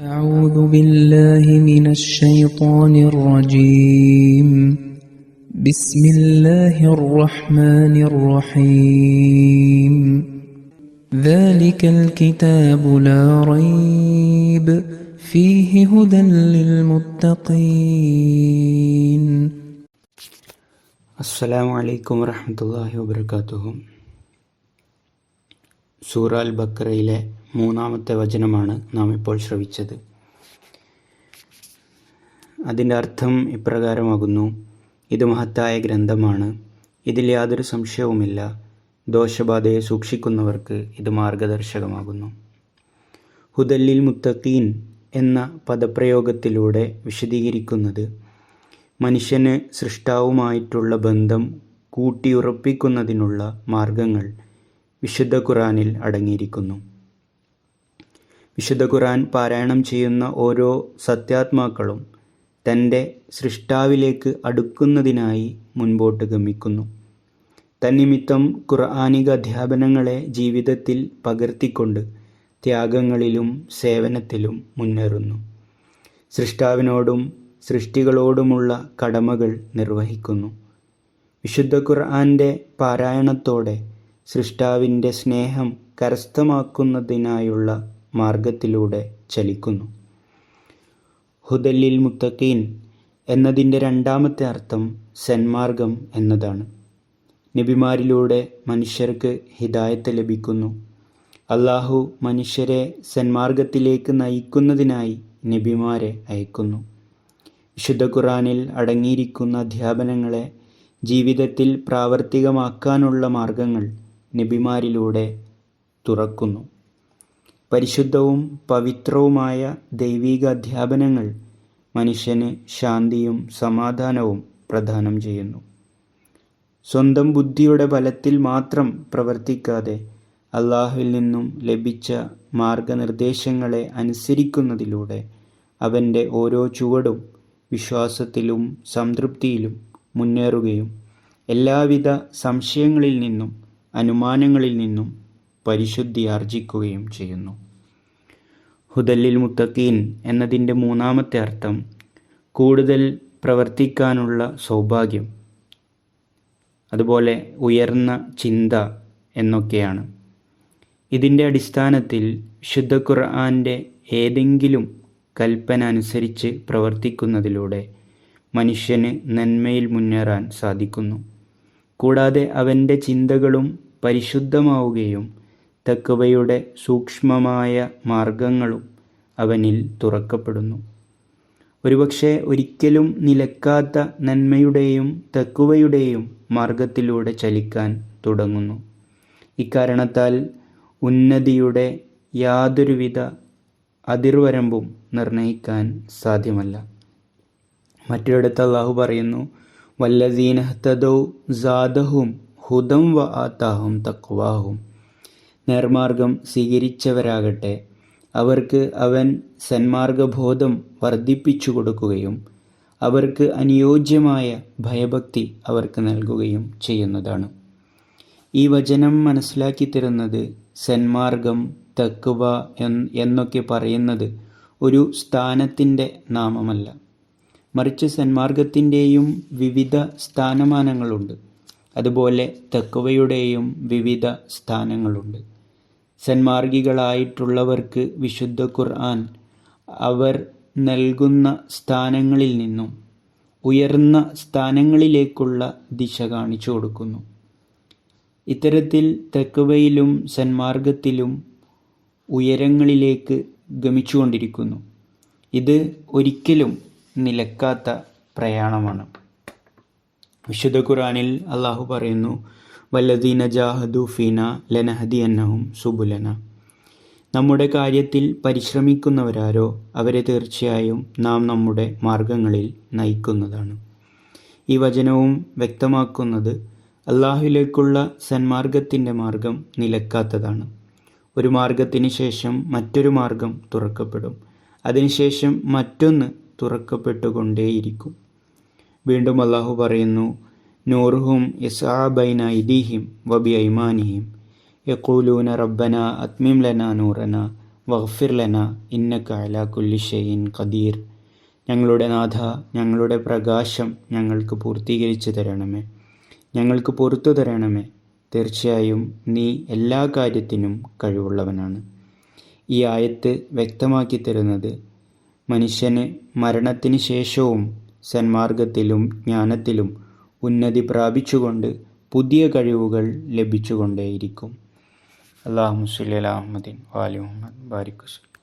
أعوذ بالله من الشيطان الرجيم بسم الله الرحمن الرحيم ذلك الكتاب لا ريب فيه هدى للمتقين. അസ്സലാമു അലൈക്കും വറഹ്മത്തുള്ളാഹി വബറകാതുഹു. സൂറ അൽ ബഖറയിലെ 3-ാമത്തെ വചനമാണ് നാം ഇപ്പോൾ ശ്രവിച്ചത്. അതിൻ്റെ അർത്ഥം ഇപ്രകാരമാകുന്നു: ഇത് മഹത്തായ ഗ്രന്ഥമാണ്, ഇതിൽ യാതൊരു സംശയവുമില്ല. ദോഷബാധയെ സൂക്ഷിക്കുന്നവർക്ക് ഇത് മാർഗദർശകമാകുന്നു. ഹുദല്ലിൽ മുത്തഖീൻ എന്ന പദപ്രയോഗത്തിലൂടെ വിശദീകരിക്കുന്നത് മനുഷ്യന് സൃഷ്ടാവുമായിട്ടുള്ള ബന്ധം കൂട്ടിയുറപ്പിക്കുന്നതിനുള്ള മാർഗങ്ങൾ വിശുദ്ധ ഖുർആനിൽ അടങ്ങിയിരിക്കുന്നു. വിശുദ്ധ ഖുർആൻ പാരായണം ചെയ്യുന്ന ഓരോ സത്യാത്മാക്കളും തൻ്റെ സൃഷ്ടാവിലേക്ക് അടുക്കുന്നതിനായി മുൻപോട്ട് ഗമിക്കുന്നു. തന്നിമിത്തം ഖുർആനിക അധ്യാപനങ്ങളെ ജീവിതത്തിൽ പകർത്തിക്കൊണ്ട് ത്യാഗങ്ങളിലും സേവനത്തിലും മുന്നേറുന്നു. സൃഷ്ടാവിനോടും സൃഷ്ടികളോടുമുള്ള കടമകൾ നിർവഹിക്കുന്നു. വിശുദ്ധ ഖുർആൻ്റെ പാരായണത്തോടെ സൃഷ്ടാവിൻ്റെ സ്നേഹം കരസ്ഥമാക്കുന്നതിനായുള്ള മാർഗത്തിലൂടെ ചലിക്കുന്നു. ഹുദല്ലിൽ മുത്തഖീൻ എന്നതിൻ്റെ 2-ാമത്തെ അർത്ഥം സന്മാർഗം എന്നതാണ്. നബിമാരിലൂടെ മനുഷ്യർക്ക് ഹിദായത്ത് ലഭിക്കുന്നു. അള്ളാഹു മനുഷ്യരെ സന്മാർഗത്തിലേക്ക് നയിക്കുന്നതിനായി നബിമാരെ അയക്കുന്നു. വിശുദ്ധ ഖുർആനിൽ അടങ്ങിയിരിക്കുന്ന അധ്യാപനങ്ങളെ ജീവിതത്തിൽ പ്രാവർത്തികമാക്കാനുള്ള മാർഗങ്ങൾ നബിമാരിലൂടെ തുറക്കുന്നു. പരിശുദ്ധവും പവിത്രവുമായ ദൈവിക അധ്യാപനങ്ങൾ മനുഷ്യന് ശാന്തിയും സമാധാനവും പ്രദാനം ചെയ്യുന്നു. സ്വന്തം ബുദ്ധിയുടെ ബലത്തിൽ മാത്രം പ്രവർത്തിക്കാതെ അള്ളാഹുവിൽ നിന്നും ലഭിച്ച മാർഗനിർദ്ദേശങ്ങളെ അനുസരിക്കുന്നതിലൂടെ അവൻ്റെ ഓരോ ചുവടും വിശ്വാസത്തിലും സംതൃപ്തിയിലും മുന്നേറുകയും എല്ലാവിധ സംശയങ്ങളിൽ നിന്നും അനുമാനങ്ങളിൽ നിന്നും പരിശുദ്ധി ആർജിക്കുകയും ചെയ്യുന്നു. ഹുദല്ലിൽ മുത്തഖീൻ എന്നതിൻ്റെ 3-ാമത്തെ അർത്ഥം കൂടുതൽ പ്രവർത്തിക്കാനുള്ള സൗഭാഗ്യം, അതുപോലെ ഉയർന്ന ചിന്ത എന്നൊക്കെയാണ്. ഇതിൻ്റെ അടിസ്ഥാനത്തിൽ വിശുദ്ധ ഖുർആൻ്റെ ഏതെങ്കിലും കൽപ്പന അനുസരിച്ച് പ്രവർത്തിക്കുന്നതിലൂടെ മനുഷ്യന് നന്മയിൽ മുന്നേറാൻ സാധിക്കുന്നു. കൂടാതെ അവൻ്റെ ചിന്തകളും പരിശുദ്ധമാവുകയും തഖ്വയുടെ സൂക്ഷ്മമായ മാർഗങ്ങളും അവനിൽ തുറക്കപ്പെടുന്നു. ഒരുപക്ഷെ ഒരിക്കലും നിലക്കാത്ത നന്മയുടെയും തഖ്വയുടെയും മാർഗത്തിലൂടെ ചലിക്കാൻ തുടങ്ങുന്നു. ഇക്കാരണത്താൽ ഉന്നതിയുടെ യാതൊരുവിധ അതിർവരമ്പും നിർണയിക്കാൻ സാധ്യമല്ല. മറ്റൊരിടത്ത് അല്ലാഹു പറയുന്നു: വല്ലദീന ഹ്തദൗ സാദഹും ഹുദം വ ആതാഹും തഖ്വാഹും. നേർമാർഗം സ്വീകരിച്ചവരാകട്ടെ, അവർക്ക് അവൻ സന്മാർഗബോധം വർദ്ധിപ്പിച്ചു കൊടുക്കുകയും അവർക്ക് അനുയോജ്യമായ ഭയഭക്തി അവർക്ക് നൽകുകയും ചെയ്യുന്നതാണ്. ഈ വചനം മനസ്സിലാക്കി തരുന്നത് സന്മാർഗം, തഖ്വ എന്നൊക്കെ പറയുന്നത് ഒരു സ്ഥാനത്തിൻ്റെ നാമമല്ല, മറിച്ച് സന്മാർഗത്തിൻ്റെയും വിവിധ സ്ഥാനമാനങ്ങളുണ്ട്. അതുപോലെ തഖ്വയുടെയും വിവിധ സ്ഥാനങ്ങളുണ്ട്. സന്മാർഗികളായിട്ടുള്ളവർക്ക് വിശുദ്ധ ഖുർആൻ അവർ നൽകുന്ന സ്ഥാനങ്ങളിൽ നിന്നും ഉയർന്ന സ്ഥാനങ്ങളിലേക്കുള്ള ദിശ കാണിച്ചു കൊടുക്കുന്നു. ഇത്തരത്തിൽ തഖ്വയിലും സന്മാർഗത്തിലും ഉയരങ്ങളിലേക്ക് ഗമിച്ചുകൊണ്ടിരിക്കുന്നു. ഇത് ഒരിക്കലും നിലക്കാത്ത പ്രയാണമാണ്. വിശുദ്ധ ഖുർആനിൽ അള്ളാഹു പറയുന്നു: വല്ലദീന ജാഹദു ഫീന ലനഹദിയന്നഹും സുബുലന. നമ്മുടെ കാര്യത്തിൽ പരിശ്രമിക്കുന്നവരാരോ അവരെ തീർച്ചയായും നാം നമ്മുടെ മാർഗങ്ങളിൽ നയിക്കുന്നതാണ്. ഈ വചനവും വ്യക്തമാക്കുന്നത് അള്ളാഹുവിലേക്കുള്ള സന്മാർഗത്തിൻ്റെ മാർഗം നിലക്കാത്തതാണ്. ഒരു മാർഗത്തിന് ശേഷം മറ്റൊരു മാർഗം തുറക്കപ്പെടും, അതിനുശേഷം മറ്റൊന്ന് തുറക്കപ്പെട്ടുകൊണ്ടേയിരിക്കും. വീണ്ടും അള്ളാഹു പറയുന്നു: നൂറുഹും യസ്ആ ബൈന ഐദീഹിം വബി ഐമാനിഹിം യഖൂലൂന റബ്ബന അത്മിം ലനാ നൂറന വഗ്ഫിർ ലന ഇന്നക അലാ കുല്ലി ഷൈഇൻ ഖദീർ. ഞങ്ങളുടെ നാഥ, ഞങ്ങളുടെ പ്രകാശം ഞങ്ങൾക്ക് പൂർത്തീകരിച്ചു തരണമേ, ഞങ്ങൾക്ക് പുറത്തു തരണമേ. തീർച്ചയായും നീ എല്ലാ കാര്യത്തിനും കഴിവുള്ളവനാണ്. ഈ ആയത്ത് വ്യക്തമാക്കി തരുന്നത് മനുഷ്യന് മരണത്തിന് ശേഷവും സന്മാർഗത്തിലും ജ്ഞാനത്തിലും ഉന്നതി പ്രാപിച്ചുകൊണ്ട് പുതിയ കഴിവുകൾ ലഭിച്ചുകൊണ്ടേയിരിക്കും. അല്ലാഹുമ്മ സ്വല്ലി അലാ മുഹമ്മദിൻ വആലി മുഹമ്മദ് ബാരിക് വസല്ലം.